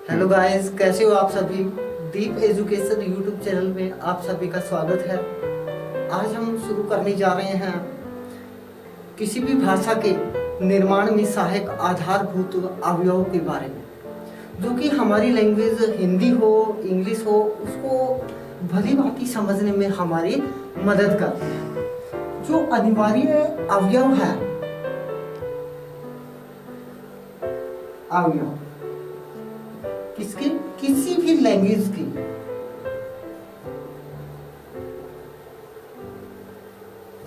Hello guys, कैसे हो आप सभी। दीप एजुकेशन यूट्यूब चैनल में आप सभी का स्वागत है। आज हम शुरू करने जा रहे हैं किसी भी भाषा के निर्माण में सहायक आधारभूत अवयव के बारे में, जो कि हमारी लैंग्वेज हिंदी हो इंग्लिश हो उसको भली भांति समझने में हमारी मदद करते हैं। जो अनिवार्य अवयव है, अवयव किसकी, किसी भी लैंग्वेज की,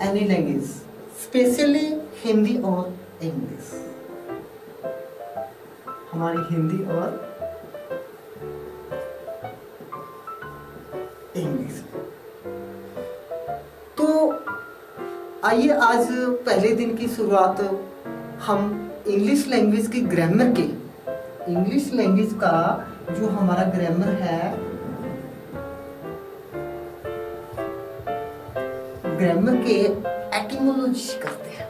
एनी लैंग्वेज, स्पेशली हिंदी और इंग्लिश, हमारी हिंदी और इंग्लिश। तो आइए आज पहले दिन की शुरुआत हम इंग्लिश लैंग्वेज की ग्रामर के, इंग्लिश लैंग्वेज का जो हमारा ग्रामर है, ग्रामर के एटिमोलॉजी करते हैं।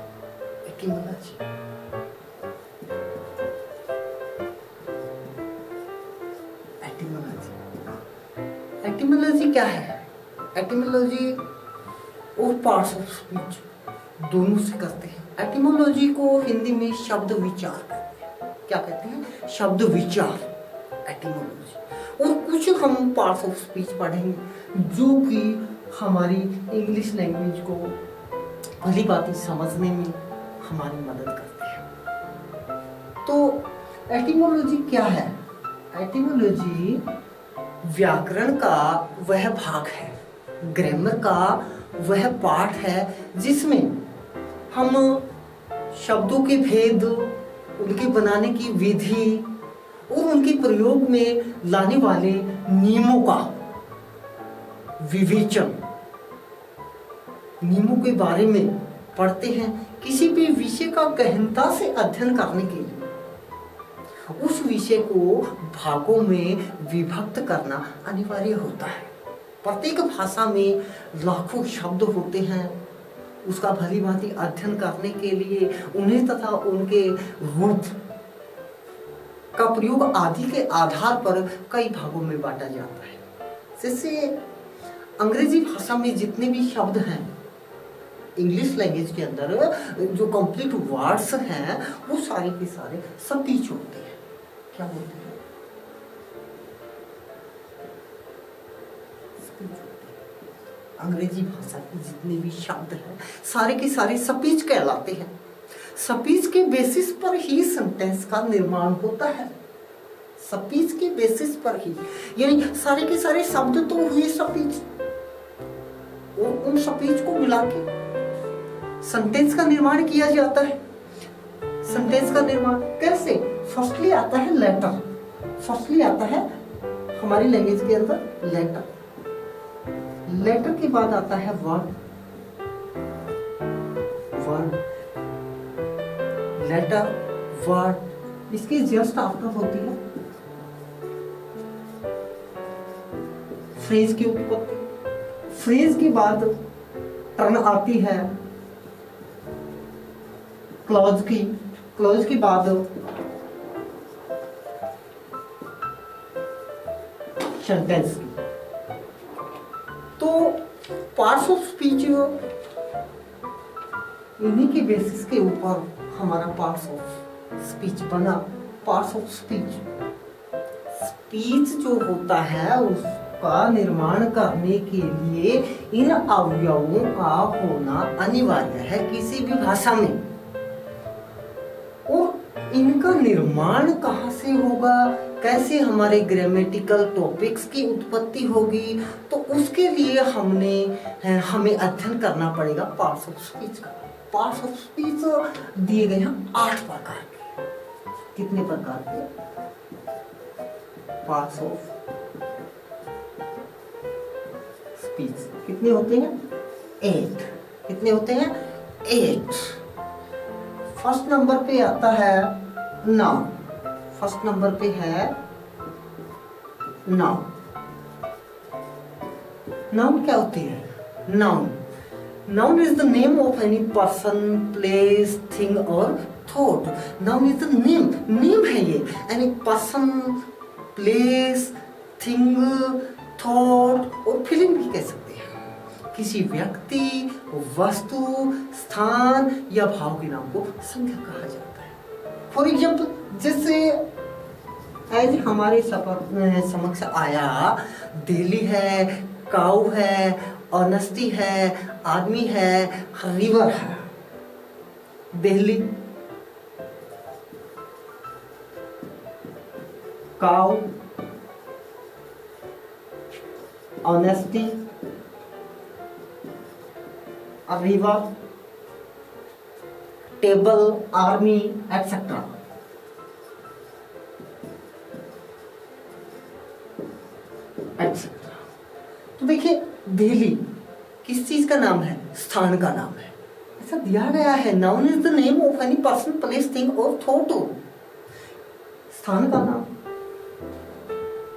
एटिमोलॉजी, एटिमोलॉजी, एटिमोलॉजी क्या है? एटिमोलॉजी और पार्ट्स ऑफ स्पीच दोनों से करते हैं। एटिमोलॉजी को हिंदी में शब्द विचार कहते हैं। क्या कहते हैं? शब्द विचार, एटिमोलॉजी। और कुछ हम पार्ट्स ऑफ स्पीच पढ़ेंगे जो कि हमारी इंग्लिश लैंग्वेज को भली भांति समझने में हमारी मदद करते हैं। तो एटिमोलॉजी क्या है? एटिमोलॉजी व्याकरण का वह भाग है, ग्रामर का वह पार्ट है जिसमें हम शब्दों के भेद, उनके बनाने की विधि और उनके प्रयोग में लाने वाले नियमों का विवेचन, नियमों के बारे में पढ़ते हैं। किसी भी विषय का गहनता से अध्ययन करने के लिए उस विषय को भागों में विभक्त करना अनिवार्य होता है। प्रत्येक भाषा में लाखों शब्द होते हैं। उसका भली भांति अध्ययन करने के लिए उन्हें तथा उनके रूप का प्रयोग आदि के आधार पर कई भागों में बांटा जाता है। जैसे अंग्रेजी भाषा में जितने भी शब्द हैं, इंग्लिश लैंग्वेज के अंदर जो कंप्लीट वर्ड्स हैं वो सारे के सारे स्पीच होते हैं। क्या बोलते हैं? स्पीच होते हैं। अंग्रेजी भाषा के जितने भी शब्द हैं सारे के सारे स्पीच कहलाते हैं। स्पीच के बेसिस पर ही सेंटेंस का निर्माण होता है। स्पीच के बेसिस पर ही, यानी सारे के सारे शब्द तो हुए स्पीच, और उन स्पीच को मिला के सेंटेंस का निर्माण किया जाता है। सेंटेंस का निर्माण कैसे? फर्स्टली आता है लेटर, फर्स्टली आता है हमारी लैंग्वेज के अंदर लेटर, लेटर के बाद आता है वर्ड, वर्ड, लेटर, वर्ड, इसके जस्ट आफ्टर होती है फ्रेज की उत्पत्ति। फ्रेज के बाद टर्न आती है क्लॉज की, क्लॉज के बाद सेंटेंस की। तो पार्ट्स ऑफ स्पीच इन्हीं के बेसिस के ऊपर हमारा पार्ट्स ऑफ स्पीच बना। पार्ट्स ऑफ स्पीच, स्पीच जो होता है उसका निर्माण करने के लिए इन अवयवों का होना अनिवार्य है किसी भी भाषा में। और इनका निर्माण कहाँ से होगा, कैसे हमारे ग्रामेटिकल टॉपिक्स की उत्पत्ति होगी, तो उसके लिए हमें अध्ययन करना पड़ेगा पार्ट्स ऑफ स्पीच का। पार्ट्स ऑफ स्पीच दिए गए हैं 8 प्रकार के। कितने प्रकार के पार्ट्स ऑफ स्पीच? कितने होते हैं? 8। कितने होते हैं? 8। फर्स्ट नंबर पे आता है नाउन। फर्स्ट नंबर पे है नाउन। नाउन क्या होती है? Noun, noun is the name of any person, place, thing और thought. Noun is the name, name है ये, any person, place, thing, thought और फीलिंग भी कह सकते हैं। किसी व्यक्ति, वस्तु, स्थान या भाव के नाम को संज्ञा कहा जाता है। फॉर एग्जाम्पल, जैसे एज हमारे समक्ष आया, दिल्ली है, काऊ है, ऑनेस्टी है, आदमी है, रिवर है। Delhi, cow, honesty, river, table, army, etcetera. तो देखिए, दिल्ली किस चीज का नाम है? स्थान का नाम है। ऐसा दिया गया है, noun is the name of any person, place, thing और थॉट। स्थान का नाम।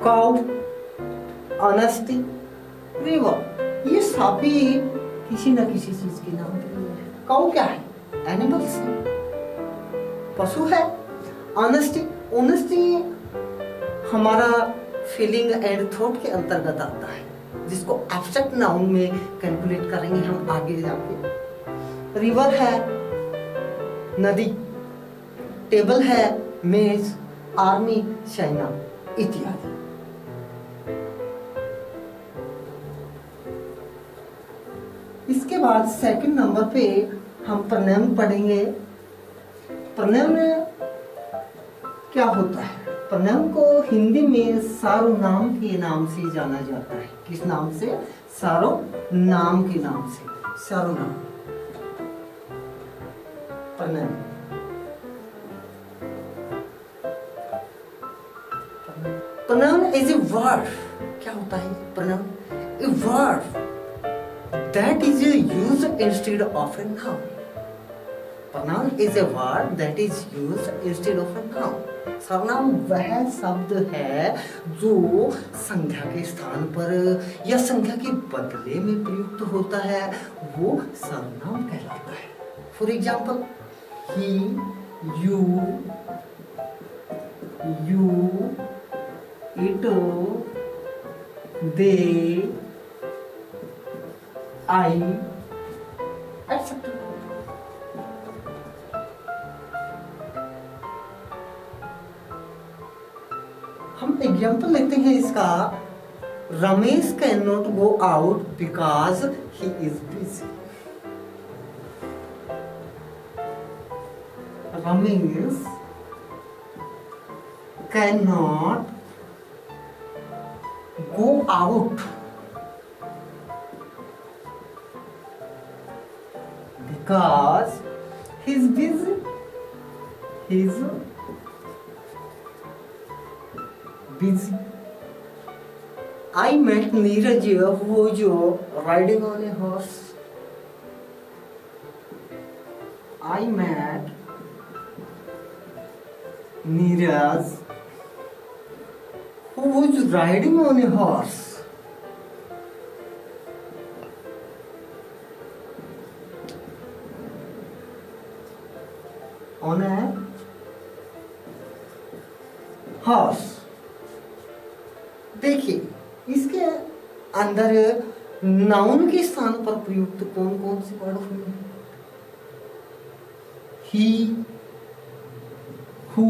काउ, ऑनेस्टी, रिवर, ये सभी किसी न किसी चीज के नाम दिए हैं। काउ क्या है? एनिमल्स है, पशु है। ऑनेस्टी, ऑनेस्टी हमारा फीलिंग एंड थॉट के अंतर्गत आता है, जिसको एब्स्ट्रैक्ट नाउन में कैलकुलेट करेंगे हम आगे जाके। रिवर है नदी, टेबल है मेज, आर्मी सेना इत्यादि। इसके बाद सेकंड नंबर पे हम प्रनम पढ़ेंगे। प्रनम क्या होता है? प्रनम को हिंदी में सार्वनाम के नाम से जाना जाता है। किस नाम से? सार्वनाम के नाम से। सार्वनाम, pronoun. Pronoun is a word. क्या होता है pronoun? A word that is used instead of a noun. Pronoun is a word that is used instead of a noun. सर्वनाम वह शब्द है जो संज्ञा के स्थान पर या संज्ञा के बदले में प्रयुक्त होता है, वो सर्वनाम कहलाता है। For example, he, you, it, they, I, etc. हम एग्जाम्पल लेते हैं इसका। Ramesh can not go out because he is busy. Ramesh can not go out because he's busy. He's busy. I met Neeraj who was riding on a horse. I met Neeraj who was riding on a horse. On a horse. देखिए, इसके अंदर noun के स्थान पर प्रयुक्त कौन कौन से वर्ड हुए? ही, हु,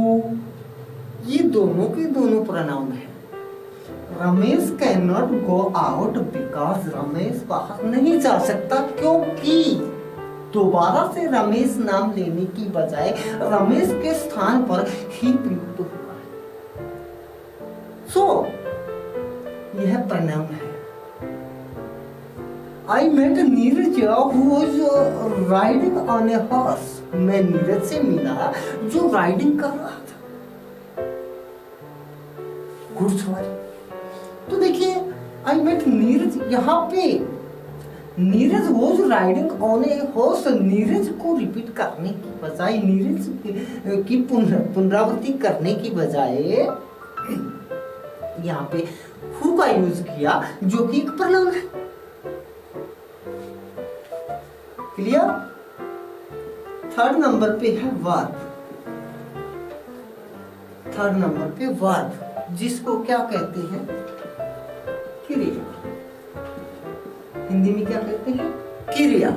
ये दोनों के दोनों प्रोनाउन है। Ramesh can not go out because Ramesh बाहर नहीं जा सकता, क्योंकि दोबारा से रमेश नाम लेने की बजाय रमेश के स्थान पर ही प्रयुक्त हुआ है। सो यह प्रोनाउन है। I met Neeraj who was riding on a horse. मैं नीरज से मिला जो राइडिंग कर रहा था, घुड़सवारी। तो देखिए, आई मेट नीरज, यहाँ पे Neeraj was riding on a horse. Neeraj को रिपीट करने की बजाय, नीरज की पुनरावृत्ति करने की बजाय यहाँ पे हु का यूज किया, जो कि एक प्रोनाउन है। क्लियर? थर्ड नंबर पे है वर्ब। थर्ड नंबर पे वर्ब। जिसको क्या कहते हैं, क्रिया। हिंदी में क्या कहते हैं, क्रिया।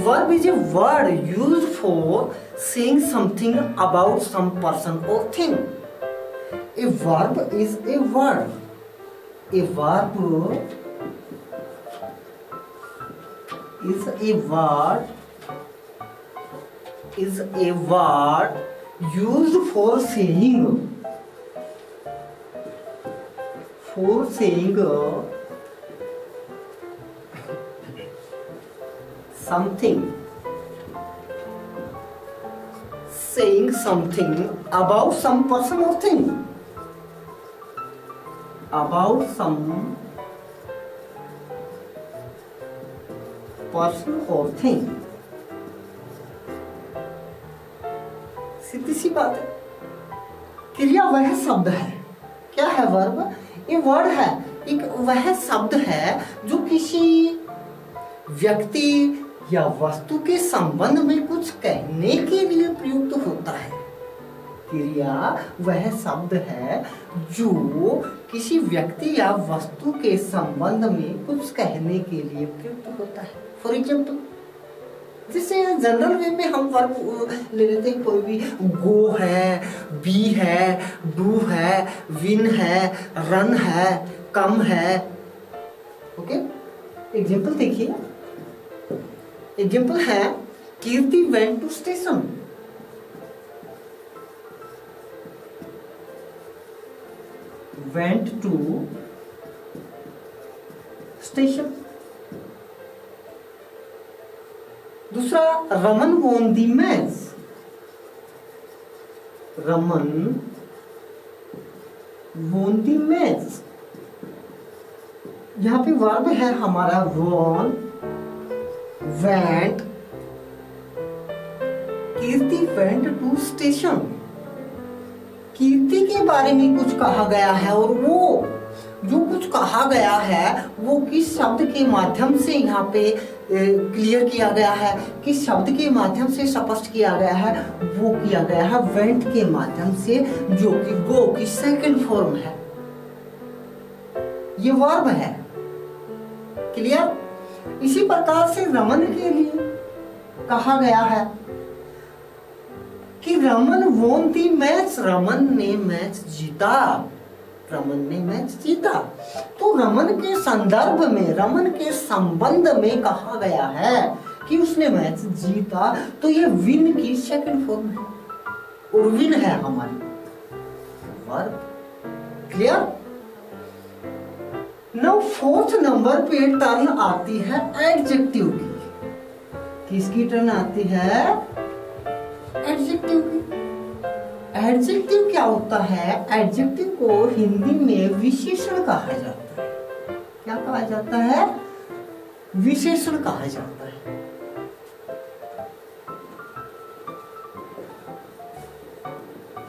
Verb is a word used for saying something about some person और thing. A verb is a word, a verb is a word used for saying something about some person or thing, about some person or thing। सीधी सी बात है, क्रिया वह शब्द है, क्या है verb, ये वर्ड है, एक वह शब्द है जो किसी व्यक्ति या वस्तु के संबंध में कुछ कहने के लिए प्रयुक्त होता है। क्रिया वह शब्द है जो किसी व्यक्ति या वस्तु के संबंध में कुछ कहने के लिए प्रयुक्त होता है। फॉर एग्जाम्पल, जैसे जनरल वे में हम वर्ब ले लेते हैं, कोई भी गो है, बी है, डू है, विन है, रन है, कम है। ओके, एग्जाम्पल देखिए, एग्जाम्पल है Kirti went to station. Went to station. दूसरा, Raman won the match. Raman won the match. यहां पे वर्ब है हमारा won, went, Kirti went to station. Kirti के बारे में कुछ कहा गया है और वो जो कुछ कहा गया है वो किस शब्द के माध्यम से यहाँ पे क्लियर किया गया है, किस शब्द के माध्यम से स्पष्ट किया गया है, वो किया गया है वेंट के माध्यम से, जो कि गो की सेकंड फॉर्म है। ये वर्ब है, क्लियर। इसी प्रकार से रमन के लिए कहा गया है कि Raman won the match, Raman ने मैच जीता, रमन ने मैच जीता। तो रमन के संदर्भ में, रमन के संबंध में कहा गया है कि उसने मैच जीता, तो ये विन की सेकंड फॉर्म है और विन है हमारी verb. Clear. Now fourth number पे टर्न आती है एडजेक्टिव की। किसकी टर्न आती है, एडजेक्टिव की। एडजेक्टिव क्या होता है, एडजेक्टिव को हिंदी में विशेषण कहा जाता है। क्या कहा जाता है, विशेषण कहा जाता है।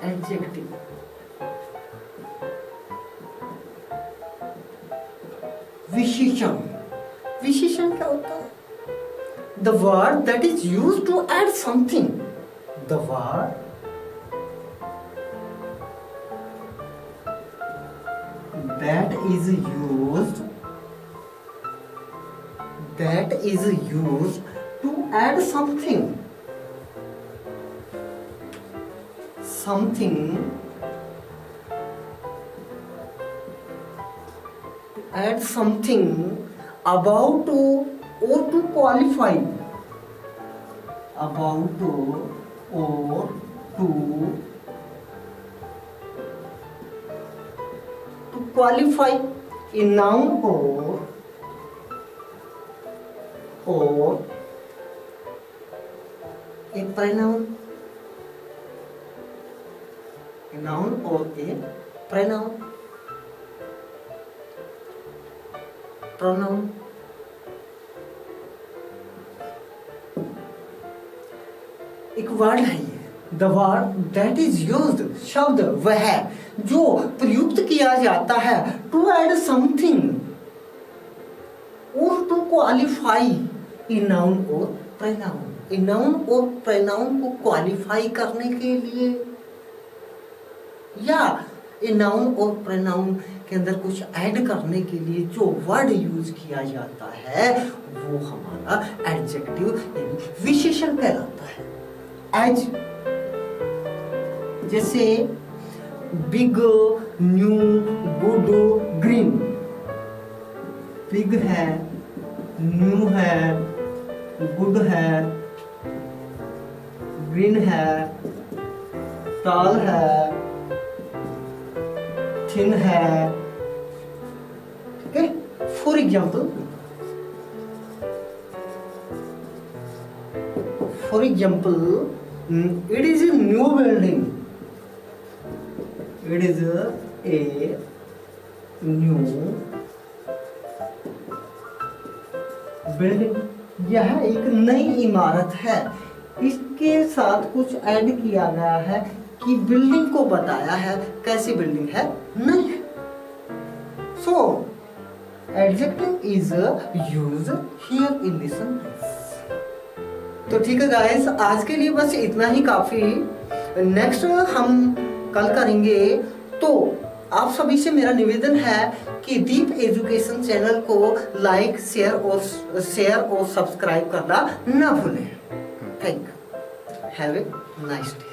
एडजेक्टिव विशेषण। विशेषण क्या होता है, the word that is used to add something, the word that is used to add something about or to qualify, about or to qualify a noun or a pronoun, a noun or a pronoun, pronoun। एक word है ये, the word that is used, शब्द वह है जो प्रयुक्त किया जाता है टू एड समथिंग और टू क्वालिफाई ए नाउन और प्रोनाउन। ए नाउन और प्रोनाउन को क्वालिफाई करने के लिए या ये नाउन और प्रोनाउन के अंदर कुछ ऐड करने के लिए जो वर्ड यूज किया जाता है वो हमारा एडजेक्टिव यानी विशेषण कहलाता है। एज जैसे big, new, good, green. Big है, न्यू है, गुड है, ग्रीन है, टॉल है, थिन है। ठीक है। For example it is a new building. It is a new building. यह एक नई इमारत है। इसके साथ कुछ ऐड किया गया है कि बिल्डिंग को बताया है कैसी बिल्डिंग है, नई है। So adjective is used here in this sentence. तो ठीक है गाइस, आज के लिए बस इतना ही काफी। नेक्स्ट हम कल करेंगे। तो आप सभी से मेरा निवेदन है कि दीप एजुकेशन चैनल को लाइक, शेयर और सब्सक्राइब करना ना भूलें। Thank you. Have a nice day.